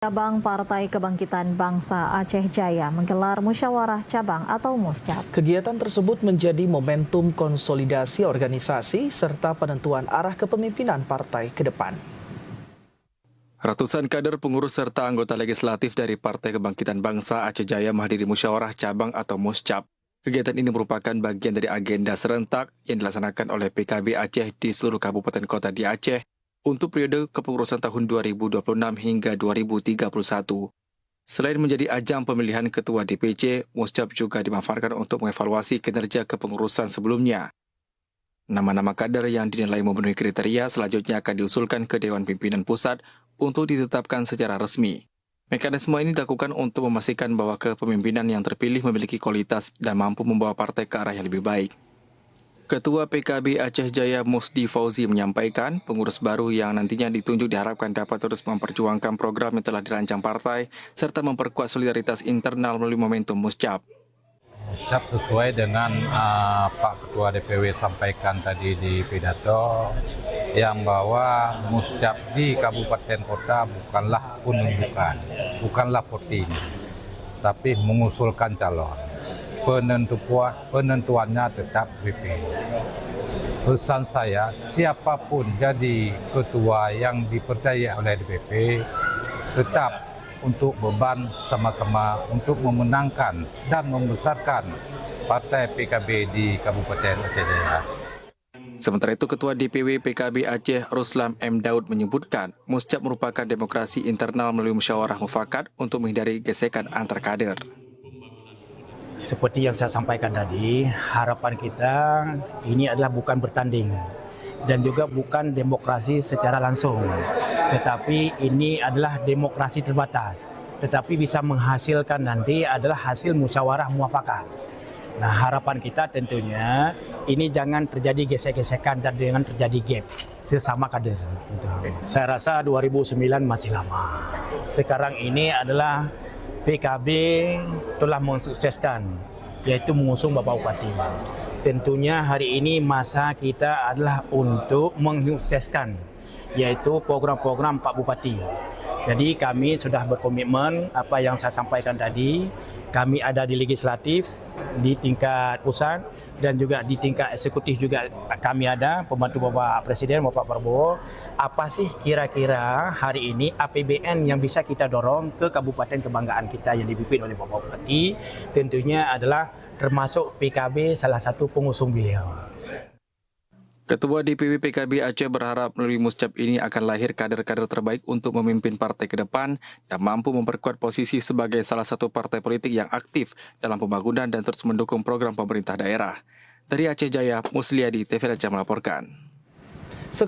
Cabang Partai Kebangkitan Bangsa Aceh Jaya menggelar musyawarah cabang atau muscap. Kegiatan tersebut menjadi momentum konsolidasi organisasi serta penentuan arah kepemimpinan partai ke depan. Ratusan kader pengurus serta anggota legislatif dari Partai Kebangkitan Bangsa Aceh Jaya menghadiri musyawarah cabang atau muscap. Kegiatan ini merupakan bagian dari agenda serentak yang dilaksanakan oleh PKB Aceh di seluruh kabupaten kota di Aceh untuk periode kepengurusan tahun 2026 hingga 2031. Selain menjadi ajang pemilihan ketua DPC, muscap juga dimanfaatkan untuk mengevaluasi kinerja kepengurusan sebelumnya. Nama-nama kader yang dinilai memenuhi kriteria selanjutnya akan diusulkan ke Dewan Pimpinan Pusat untuk ditetapkan secara resmi. Mekanisme ini dilakukan untuk memastikan bahwa kepemimpinan yang terpilih memiliki kualitas dan mampu membawa partai ke arah yang lebih baik. Ketua PKB Aceh Jaya Musdi Fauzi menyampaikan pengurus baru yang nantinya ditunjuk diharapkan dapat terus memperjuangkan program yang telah dirancang partai serta memperkuat solidaritas internal melalui momentum muscap. Muscap sesuai dengan Pak Ketua DPW sampaikan tadi di pidato yang bahwa muscap di kabupaten kota bukanlah penunjukan, bukanlah voting, tapi mengusulkan calon. Penentuannya tetap BP. Pesan saya, siapapun jadi ketua yang dipercaya oleh DPP, tetap untuk beban sama-sama untuk memenangkan dan membesarkan partai PKB di Kabupaten Aceh Jaya. Sementara itu, Ketua DPW PKB Aceh Ruslam M. Daud menyebutkan muscap merupakan demokrasi internal melalui musyawarah mufakat untuk menghindari gesekan antar kader. Seperti yang saya sampaikan tadi, harapan kita ini adalah bukan bertanding dan juga bukan demokrasi secara langsung. Tetapi ini adalah demokrasi terbatas. Tetapi bisa menghasilkan nanti adalah hasil musyawarah muafakat. Nah, harapan kita tentunya ini jangan terjadi gesek-gesekan dan jangan terjadi gap sesama kader. Gitu. Saya rasa 2009 masih lama. Sekarang ini adalah PKB telah mensukseskan, yaitu mengusung Bapak Bupati. Tentunya hari ini masa kita adalah untuk mensukseskan, yaitu program-program Pak Bupati. Jadi kami sudah berkomitmen apa yang saya sampaikan tadi, kami ada di legislatif, di tingkat pusat, dan juga di tingkat eksekutif juga kami ada, pembantu Bapak Presiden, Bapak Prabowo. Apa sih kira-kira hari ini APBN yang bisa kita dorong ke Kabupaten Kebanggaan kita yang dipimpin oleh Bapak Bupati, tentunya adalah termasuk PKB salah satu pengusung beliau. Ketua DPW PKB Aceh berharap melalui muscap ini akan lahir kader-kader terbaik untuk memimpin partai ke depan dan mampu memperkuat posisi sebagai salah satu partai politik yang aktif dalam pembangunan dan terus mendukung program pemerintah daerah. Dari Aceh Jaya, Musliadi, TV Raja melaporkan.